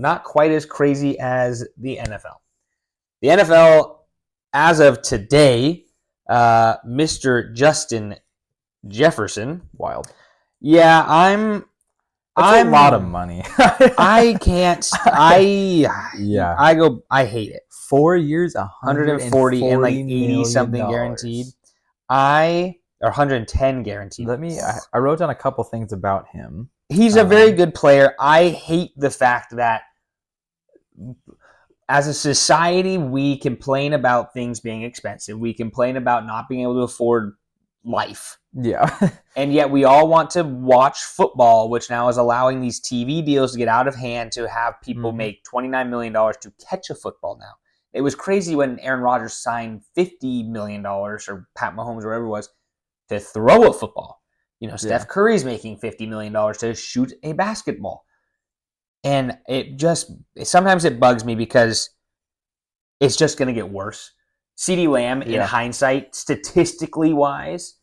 not quite as crazy as the NFL. The NFL, as of today, Mr. Justin Jefferson. Wild. Yeah, That's a lot of money. I can't. I hate it. 4 years, 140 and like 80 something guaranteed. Or 110 guaranteed. I wrote down a couple things about him. He's a very good player. I hate the fact that as a society, we complain about things being expensive. We complain about not being able to afford life. Yeah. And yet we all want to watch football, which now is allowing these TV deals to get out of hand to have people make $29 million to catch a football now. It was crazy when Aaron Rodgers signed $50 million, or Pat Mahomes, or whatever it was, to throw a football. Steph Curry's making $50 million to shoot a basketball. And sometimes it bugs me because it's just going to get worse. CeeDee Lamb, in hindsight, statistically wise,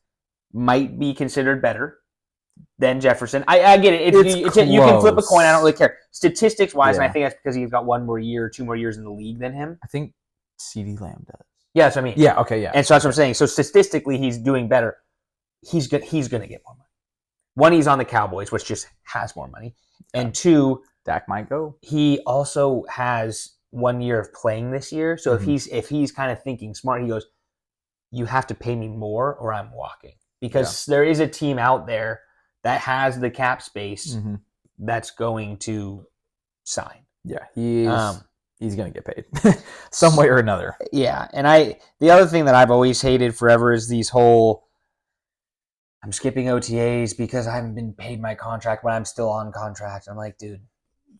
might be considered better than Jefferson. I get it. You can flip a coin. I don't really care. Statistics wise, and I think that's because he's got 1 more year, 2 more years in the league than him. I think CeeDee Lamb does. Yeah, that's what I mean. Yeah, okay, yeah. And so that's what I'm saying. So statistically, he's doing better. He's going to get more money. One, he's on the Cowboys, which just has more money. And two, Dak might go. He also has 1 year of playing this year. So if he's kind of thinking smart, he goes, you have to pay me more or I'm walking. Because there is a team out there that has the cap space that's going to sign. Yeah, he's going to get paid some way or another. Yeah, and the other thing that I've always hated forever is these whole, I'm skipping OTAs because I haven't been paid my contract, but I'm still on contract. I'm like, dude,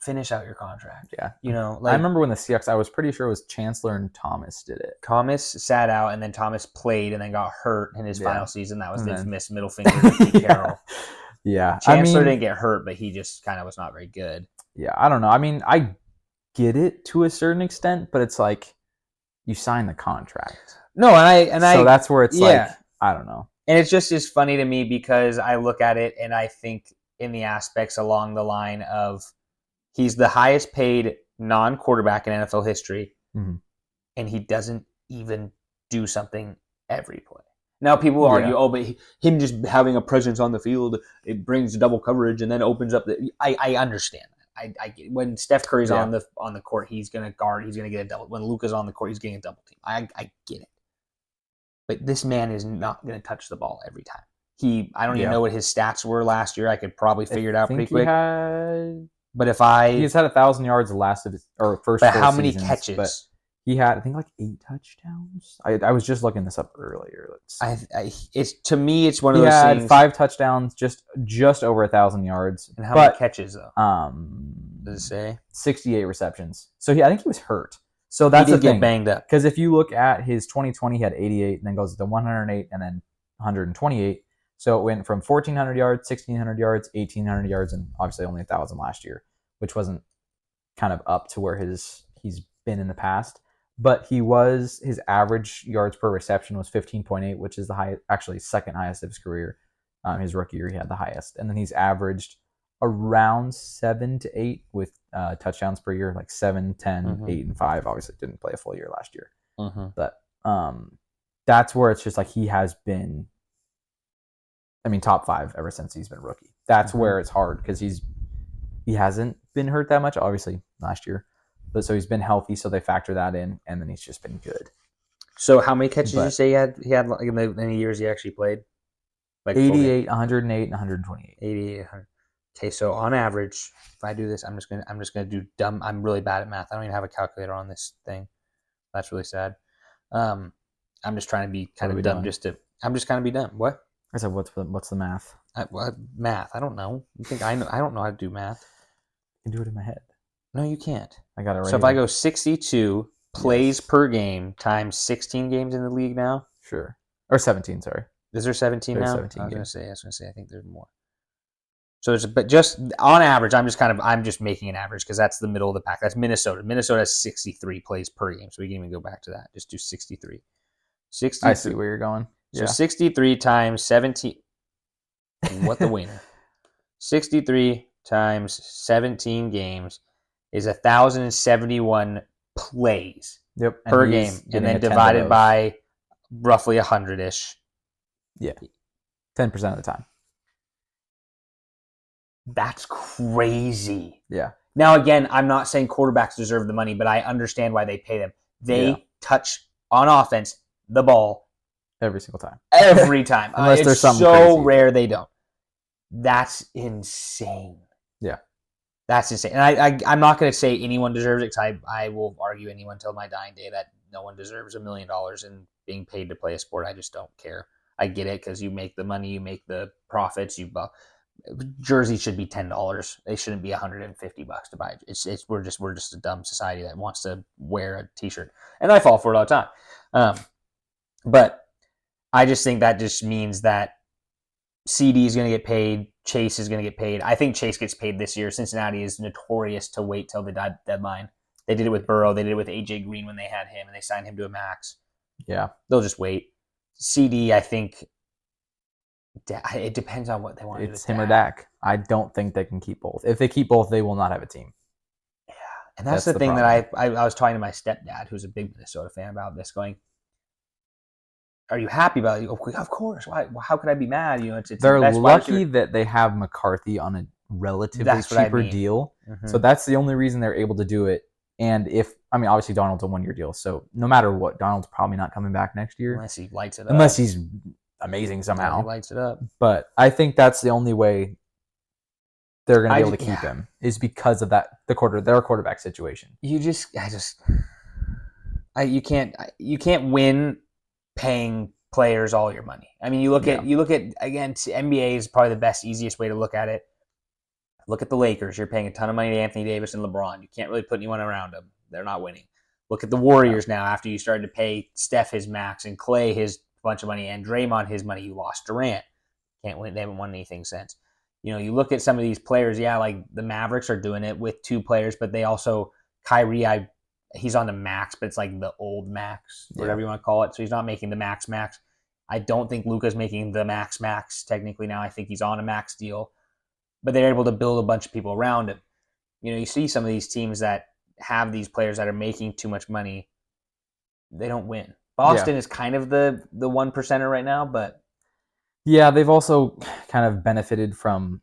finish out your contract. Yeah. I remember when the Seahawks, I was pretty sure it was Chancellor and Thomas did it. Thomas sat out, and then Thomas played and then got hurt in his final season. That was the infamous middle finger to Pete Carroll. Yeah. Chancellor didn't get hurt, but he just kind of was not very good. Yeah, I don't know. I mean, I get it to a certain extent, but it's like you sign the contract. No, so that's where it's like, I don't know. And it's just as funny to me because I look at it and I think in the aspects along the line of he's the highest paid non-quarterback in NFL history, and he doesn't even do something every play. Now people will argue, but him just having a presence on the field, it brings double coverage and then opens up the. I understand that. I when Steph Curry's on the court, he's going to guard. He's going to get a double. When Luka's on the court, he's getting a double team. I get it. But this man is not going to touch the ball every time. I don't even know what his stats were last year. I could probably figure it out pretty quick. But he's had 1,000 yards first. But how many catches? But he had, I think, like 8 touchdowns. I was just looking this up earlier. To me, it's one of those things. He had 5 touchdowns, just over 1,000 yards. And how many catches though? Does it say 68 receptions? So I think he was hurt. So that's the thing. Get banged up. Because if you look at his 2020, he had 88, and then goes to 108, and then 128. So it went from 1,400 yards, 1,600 yards, 1,800 yards, and obviously only 1,000 last year, which wasn't kind of up to where he's been in the past. But his average yards per reception was 15.8, which is the highest, actually second highest of his career. His rookie year, he had the highest. And then he's averaged around 7 to 8 with touchdowns per year, like 7, 10, 8, and 5. Obviously didn't play a full year last year. But that's where it's just like he has been, top 5 ever since he's been rookie. That's where it's hard because he hasn't been hurt that much, obviously, last year. But so he's been healthy, so they factor that in, and then he's just been good. So how many catches did you say he had like in the years he actually played? Like 88, 108, and 128. 88, 100. Okay, so on average, if I do this, I'm just gonna do dumb. I'm really bad at math. I don't even have a calculator on this thing. That's really sad. I'm just trying to be kind of dumb. I'm just kind of be dumb. What? I said, what's the math? Math. I don't know. You think I know? I don't know how to do math. I can do it in my head. No, you can't. I got it right. So if I go 62 plays per game times 16 games in the league now? Sure. Or 17, sorry. Is there 17 now? 17 I was going to say, I think there's more. So but just on average, I'm just making an average because that's the middle of the pack. That's Minnesota. Minnesota has 63 plays per game, so we can even go back to that. Just do 63. 63. I see where you're going. So 63 times 17. What the wiener? 63 times 17 games is 1,071 plays per game, and then divided by roughly 100-ish. Yeah, 10% of the time. That's crazy. Yeah. Now, again, I'm not saying quarterbacks deserve the money, but I understand why they pay them. They touch on offense the ball every single time. Every time. Unless there's something so crazy. rare they don't. That's insane. Yeah. That's insane. And I'm not going to say anyone deserves it, because I will argue anyone till my dying day that no one deserves $1 million in being paid to play a sport. I just don't care. I get it, because you make the money, you make the profits. Jersey should be $10. They shouldn't be $150 to buy. We're just a dumb society that wants to wear a t-shirt, and I fall for it all the time. But I just think that just means that CD is going to get paid. Chase is going to get paid. I think Chase gets paid this year. Cincinnati is notorious to wait till the deadline. They did it with Burrow. They did it with AJ Green when they had him, and they signed him to a max. Yeah, they'll just wait. CD, I think. It depends on what they want to do. It's him or Dak. I don't think they can keep both. If they keep both, they will not have a team. Yeah, and that's the thing problem. That I was talking to my stepdad, who's a big Minnesota fan, about this. Going, are you happy about it? Of course. Why? How could I be mad? It's they're lucky that they have McCarthy on a relatively cheaper deal. Mm-hmm. So that's the only reason they're able to do it. And obviously Donald's a 1-year deal, so no matter what, Donald's probably not coming back next year unless he lights it up. Unless he's amazing somehow. He lights it up. But I think that's the only way they're going to be able to keep him, is because of their quarterback situation. You can't win paying players all your money. I mean, you look at again, NBA is probably the best, easiest way to look at it. Look at the Lakers. You're paying a ton of money to Anthony Davis and LeBron. You can't really put anyone around them. They're not winning. Look at the Warriors now. After you started to pay Steph his max and Clay his bunch of money and Draymond his money, you lost Durant. Can't win. They haven't won anything since. You look at some of these players. Yeah, like the Mavericks are doing it with 2 players, but they also Kyrie. He's on the max, but it's like the old max, whatever you want to call it. So he's not making the max. I don't think Luka's making the max technically now. I think he's on a max deal, but they're able to build a bunch of people around him. You see some of these teams that have these players that are making too much money, they don't win. Boston is kind of the 1%er right now, but yeah, they've also kind of benefited from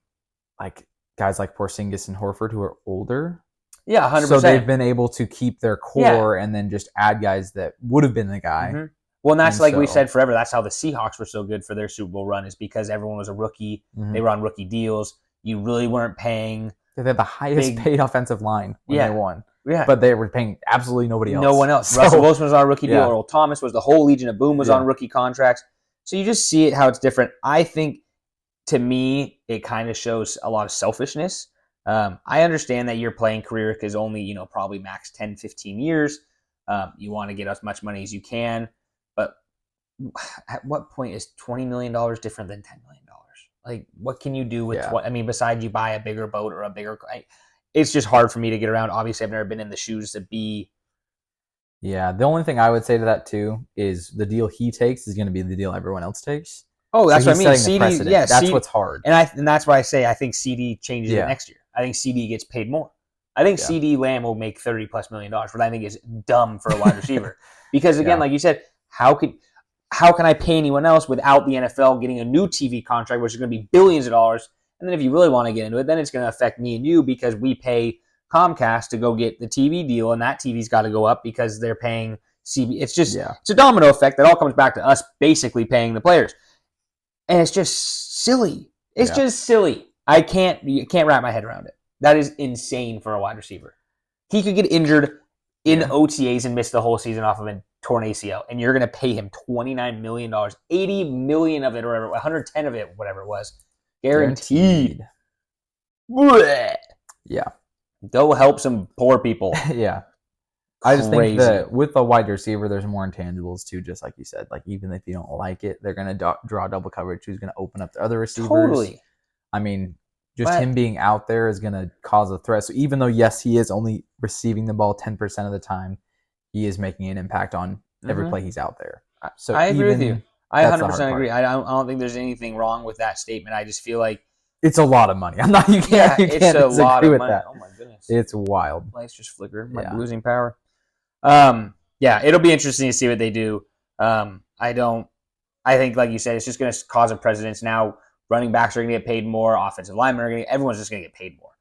like guys like Porzingis and Horford who are older. Yeah, 100%. So they've been able to keep their core and then just add guys that would have been the guy. Mm-hmm. Well, and that's we've said forever. That's how the Seahawks were so good for their Super Bowl run, is because everyone was a rookie. Mm-hmm. They were on rookie deals. You really weren't paying. They had the highest paid offensive line when they won. Yeah. But they were paying absolutely nobody else. No one else. So, Russell Wilson was on a rookie deal. Earl Thomas was. The whole Legion of Boom was on rookie contracts. So you just see how it's different. I think, to me, it kind of shows a lot of selfishness. I understand that your playing career is only, probably max 10, 15 years. You want to get as much money as you can. But at what point is $20 million different than $10 million? Like, what can you do with besides you buy a bigger boat or a bigger... It's just hard for me to get around. Obviously, I've never been in the shoes to be... Yeah, the only thing I would say to that, too, is the deal he takes is going to be the deal everyone else takes. Oh, that's what I mean. CD, that's what's hard. And that's why I say I think CD changes it next year. I think CD gets paid more. I think CD Lamb will make $30+ million, what I think is dumb for a wide receiver. Because, again, like you said, how can I pay anyone else without the NFL getting a new TV contract, which is going to be billions of dollars? And then if you really want to get into it, then it's going to affect me and you, because we pay Comcast to go get the TV deal, and that TV's got to go up because they're paying CB. It's just it's a domino effect that all comes back to us basically paying the players. And it's just silly. It's just silly. You can't wrap my head around it. That is insane for a wide receiver. He could get injured in OTAs and miss the whole season off of a torn ACL, and you're going to pay him $29 million, $80 million of it, or whatever, 110 of it, whatever it was, guaranteed. Yeah. Go help some poor people. Yeah. I just think that with a wide receiver, there's more intangibles too, just like you said. Like, even if you don't like it, they're going to draw double coverage. Who's going to open up the other receivers? Totally. I mean, him being out there is going to cause a threat. So even though, yes, he is only receiving the ball 10% of the time, he is making an impact on every play he's out there. So I agree with you. I 100% agree. I don't think there's anything wrong with that statement. I just feel like It's a lot of money. You can't it's a lot disagree of with money. that. Oh my goodness, It's wild. lights just flickered. I'm Yeah. losing power. Yeah, it'll be interesting to see what they do. I think, like you said, it's just going to cause a precedence. Now, running backs are going to get paid more. Offensive linemen are going to. Everyone's just going to get paid more.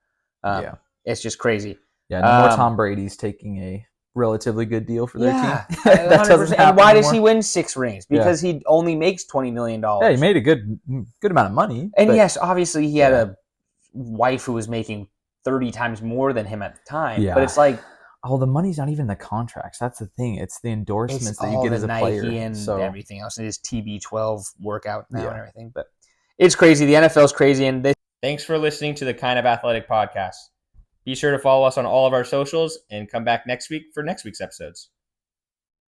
Yeah. It's just crazy. Yeah. No more Tom Brady's taking a relatively good deal for their team. 100%. That doesn't happen And why does anymore. he win 6 rings? Because he only makes $20 million. Yeah, he made a good amount of money. And but yes, obviously he had a wife who was making 30 times more than him at the time. Yeah. But it's like, oh, the money's not even the contracts. That's the thing. It's the endorsements it's that you all get the as a Nike player. and So everything else. And his TB12 workout now Yeah. and everything. But it's crazy. The NFL's crazy. And thanks for listening to the Kind of Athletic podcast. Be sure to follow us on all of our socials and come back next week for next week's episodes.